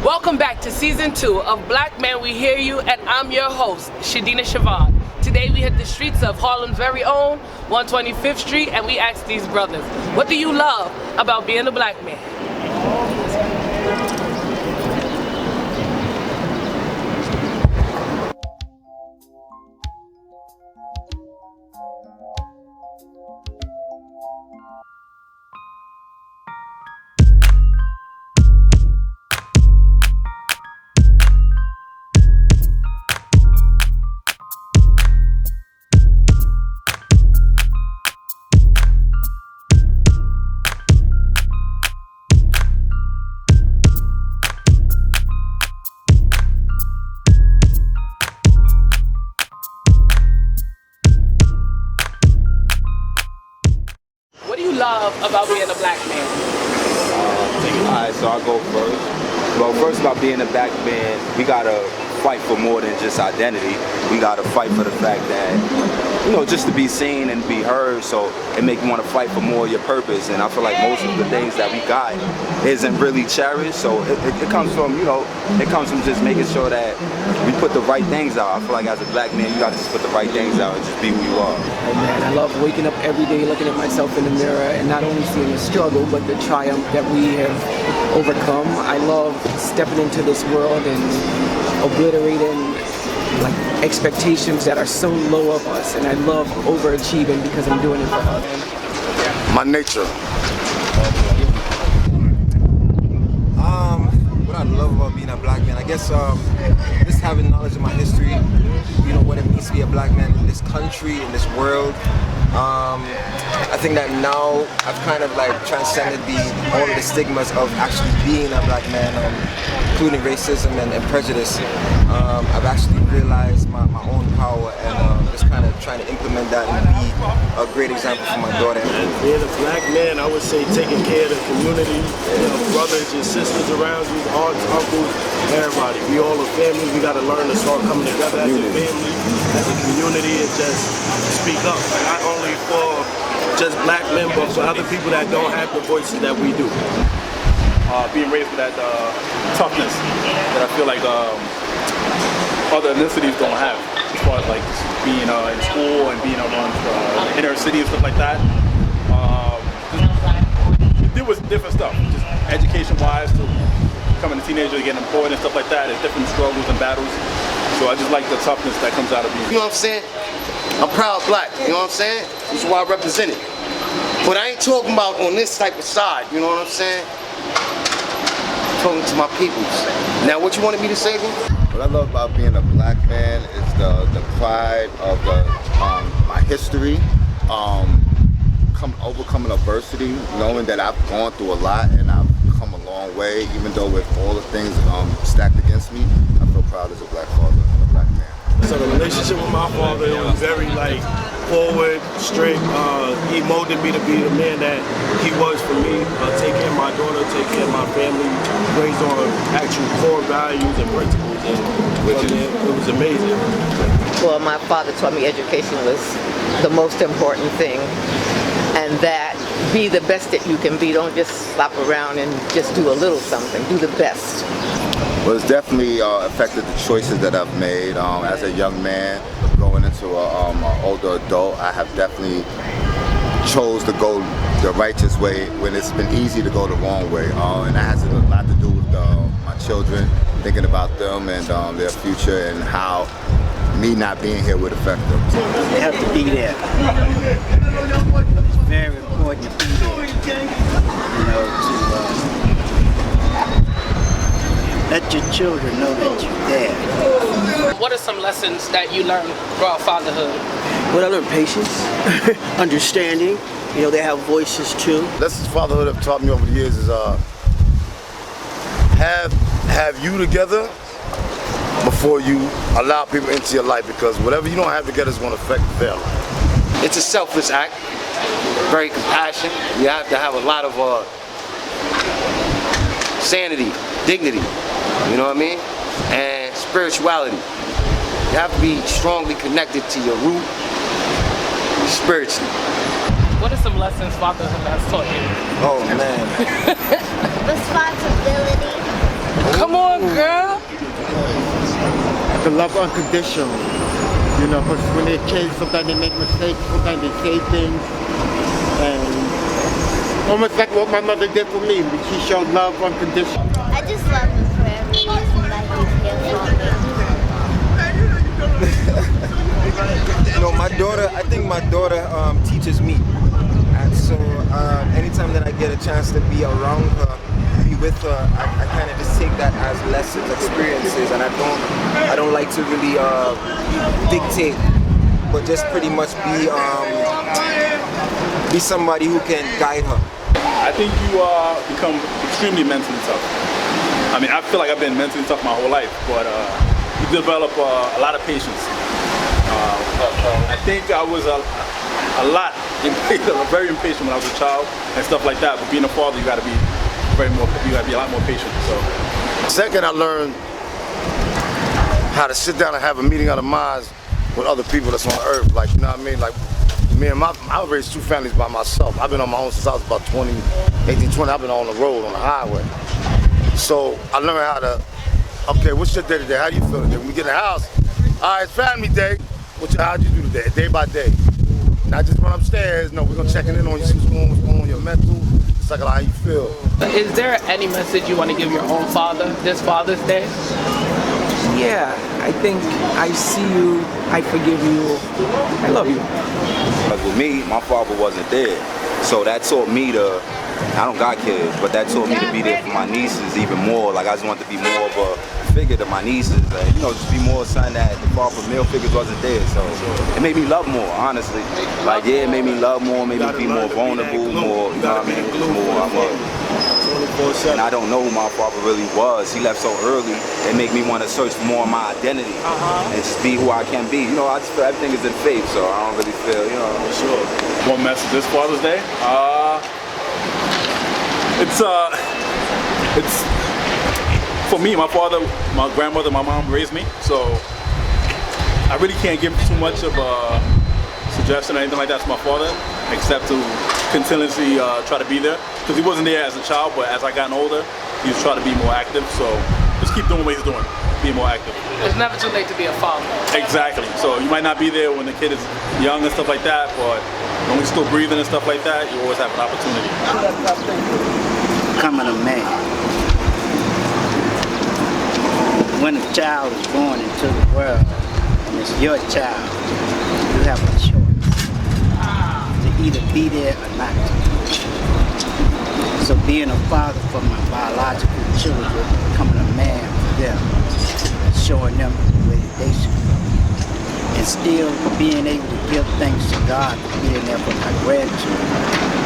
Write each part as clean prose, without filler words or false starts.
Welcome back to season 2 of Black Men We Hear You, and I'm your host, Shadina Shavon. Today we hit the streets of Harlem's very own 125th Street, and we asked these brothers, what do you love about being a black man? What do you love about being a black man? Alright, so I'll go first. Well, first about being a black man, we gotta fight for more than just identity. We gotta fight for the fact that, just to be seen and be heard, so it make you want to fight for more of your purpose. And I feel like most of the things that we got isn't really cherished, so it comes from, it comes from just making sure that we put the right things out. I feel like as a black man, you gotta just put the right things out and just be who you are. Oh man, I love waking up every day looking at myself in the mirror and not only seeing the struggle, but the triumph that we have overcome. I love stepping into this world and obliterating expectations that are so low of us, and I love overachieving because I'm doing it for others. My nature. What I love about being a black man, I guess just having knowledge of my history, what it means to be a black man in this country, in this world. I think that now I've kind of transcended all of the stigmas of actually being a black man, including racism and prejudice. I've actually realized my own power and just kind of trying to implement that and be a great example for my daughter. Being a black man, I would say taking care of the community, brothers and sisters around you, aunts, uncles, everybody. We all a family. We got to learn to start coming together as a family, as a community, and just speak up. Not only for just black men, but for other people that don't have the voices that we do. Being raised with that toughness that I feel like other ethnicities don't have, as far as being in school and being around inner city and stuff like that. There was different stuff, just education-wise, to becoming a teenager, getting employed and stuff like that. There's different struggles and battles. So I just like the toughness that comes out of being. You know what I'm saying? I'm proud black, you know what I'm saying? This is why I represent it. But I ain't talking about on this type of side, you know what I'm saying? I'm talking to my peoples. Now what you wanted me to say again? What I love about being a black man is the pride of my history, overcoming adversity, knowing that I've gone through a lot and I've come a long way, even though with all the things stacked against me, I feel proud as a black father and a black man. So the relationship with my father, it was very forward, straight. He molded me to be the man that he was for me. Take care of my daughter, take care of my family, raised on actual core values and principles, and it was amazing. Well, my father taught me education was the most important thing, and that be the best that you can be. Don't just slop around and just do a little something. Do the best. Well, it's definitely affected the choices that I've made. As a young man going into an older adult, I have definitely chose to go the righteous way when it's been easy to go the wrong way. And that has a lot to do with my children, thinking about them and their future and how me not being here would affect them. You have to be there. It's very important to be there. Let your children know that you're there. What are some lessons that you learned throughout fatherhood? Well, I learned patience, understanding. They have voices too. Lessons fatherhood have taught me over the years is have you together before you allow people into your life, because whatever you don't have together is going to affect their life. It's a selfless act, very compassionate. You have to have a lot of sanity, dignity, you know what I mean? And spirituality. You have to be strongly connected to your root spiritually. What are some lessons fatherhood has taught you? Oh man. Responsibility. Come on, girl. To love unconditionally. You know, because when they're kids, sometimes they make mistakes, sometimes they say things, and almost like what my mother did for me. She showed love unconditionally. I just love him for every reason that he's here for me. You know, I think my daughter teaches me. And so anytime that I get a chance to be around her, be with her, I kind of just take that as lessons, experiences, and I don't like to really dictate, but just pretty much be somebody who can guide her. I think you become extremely mentally tough. I mean, I feel like I've been mentally tough my whole life, but you develop a lot of patience. I think I was very impatient when I was a child and stuff like that. But being a father, you got to be a lot more patient. So. Second, I learned how to sit down and have a meeting of the minds with other people that's on earth. Like, you know what I mean? Like, me and I raised 2 families by myself. I've been on my own since I was about 18, 20. I've been on the road, on the highway. So I learned how to, okay, what's your day today? How do you feel today? When we get in the house, all right, it's family day. How'd you do today? Day by day. Not just run upstairs. No, we're gonna check in on you, see what's going on your mental. It's like how you feel. Is there any message you want to give your own father this Father's Day? Yeah, I think I see you, I forgive you, I love you. Because with me, my father wasn't there. So that taught me to, I don't got kids, but that taught me to be there for my nieces even more. Like I just wanted to be more of a figure to my nieces. You know, just be more son that the father male figures wasn't there. So it made me love more, honestly. Like yeah, it made me love more, made me be more vulnerable, more, you know what I mean? And I don't know who my father really was. He left so early. It made me want to search for more of my identity and just be who I can be. You know, I just feel everything is in faith, so I don't really feel, you know. Sure. One message this Father's Day. It's for me, my father, my grandmother, my mom raised me, so I really can't give too much of a suggestion or anything like that to my father, except to continuously try to be there. Because he wasn't there as a child, but as I gotten older, he was trying to be more active, so just keep doing what he's doing, being more active. It's never too late to be a father. Exactly, so you might not be there when the kid is young and stuff like that, but when he's still breathing and stuff like that, you always have an opportunity. Becoming a man. When a child is born into the world, and it's your child, you have a choice to either be there or not. So being a father for my biological children, becoming a man for them, showing them where they should go. And still being able to give thanks to God for being there for my grandchildren,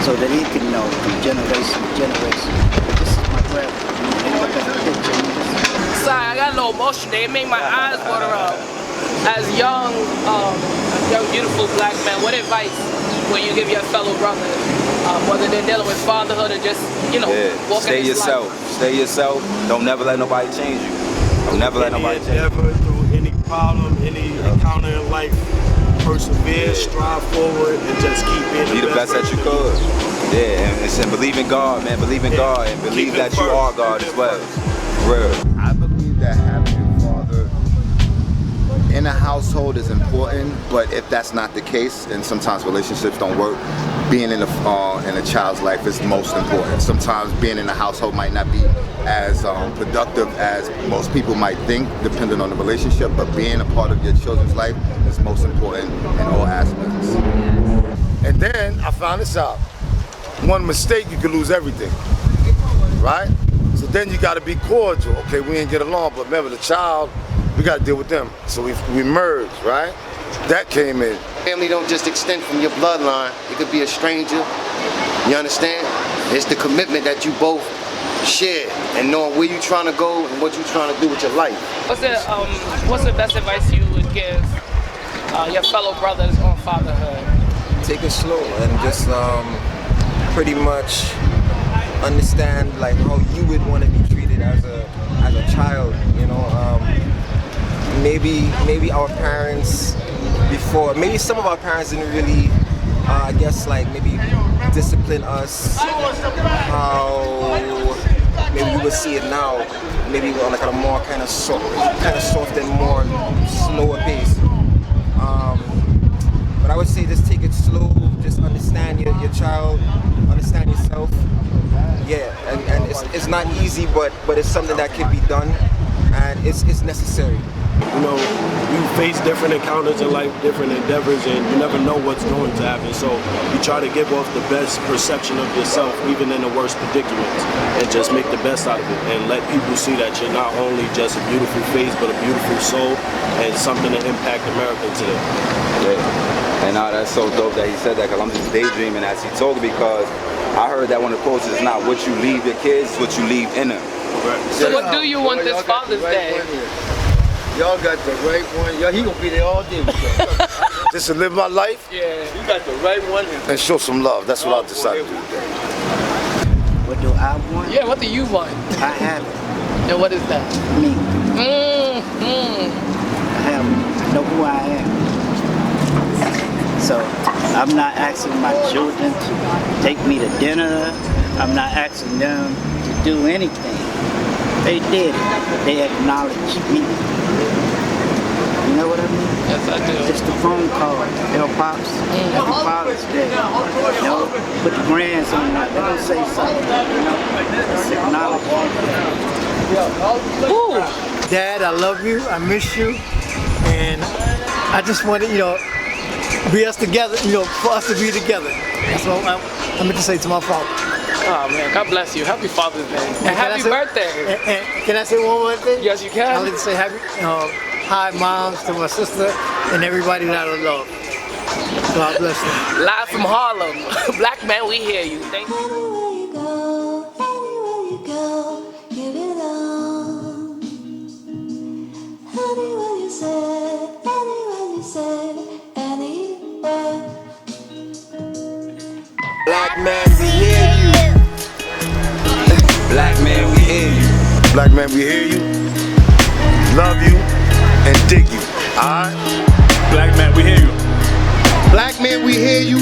so that he can know from generation to generation, this is my grandfather. They look at the picture. Sorry, I got a little emotional. It made my eyes water up. As young, beautiful black men, what advice will you give your fellow brothers, whether they're dealing with fatherhood or just, you know, walking Stay yourself. life? Stay yourself. Don't never let nobody change you. Don't never let nobody change you. Never through any problem, any encounter in life, persevere, strive forward, and just keep being the best that you could. Yeah, and believe in God, man. Believe in God, and believe that you are God as well. Real. I believe that having a father in a household is important, but if that's not the case, and sometimes relationships don't work, being in a child's life is most important. Sometimes being in a household might not be as productive as most people might think, depending on the relationship, but being a part of your children's life is most important in all aspects. And then I found this out. One mistake, you could lose everything, right? So then you gotta be cordial. Okay, we didn't get along, but remember the child, we gotta deal with them. So we merged, right? That came in. Family don't just extend from your bloodline. It could be a stranger, you understand? It's the commitment that you both share and knowing where you're trying to go and what you're trying to do with your life. What's the best advice you would give your fellow brothers on fatherhood? Take it slow and just pretty much understand like how you would want to be treated as a child, you know. Maybe our parents before, maybe some of our parents didn't really I guess like maybe discipline us how maybe you would see it now, maybe like at a more kind of soft and more slower pace. But I would say just take it slow, just understand your child, understand yourself. Yeah, and it's not easy, but it's something that can be done, and it's necessary. You know, you face different encounters in life, different endeavors, and you never know what's going to happen. So you try to give off the best perception of yourself, even in the worst predicaments, and just make the best out of it, and let people see that you're not only just a beautiful face, but a beautiful soul, and something to impact America today. Yeah. And that's so dope that he said that, because I'm just daydreaming as he talked, because I heard that one of the quotes is not what you leave your kids, it's what you leave in them. Right. So what do you want this Father's Day? Y'all got the right one. Y'all, he gonna be there all day. Just to live my life. Yeah. You got the right one. And show some love. That's what I decided to do today. What do I want? Yeah, what do you want? I have it. And what is that? Me. I know who I am. So I'm not asking my children to take me to dinner. I'm not asking them to do anything. They did it. They acknowledged me. You know what I mean? Yes, I do. Just a phone call. Yo, Pops, happy Father's Day. You know, put the grands on that. Let them say something. You know, just acknowledge me. Dad, I love you. I miss you. And I just wanted, be us together, for us to be together. That's what I meant to say to my father. Oh man, God bless you. Happy Father's Day. And happy birthday. And can I say one more thing? Yes, you can. I'd like to say happy, hi moms to my sister and everybody that I love. God bless them. Live from Harlem. Black man, we hear you. Thank you. Anywhere you go, give it on. Anywhere you say, anywhere. Black man, we hear you. Black man, we hear you. Black man, we hear you, love you, and dig you. Alright? Black man, we hear you. Black man, we hear you,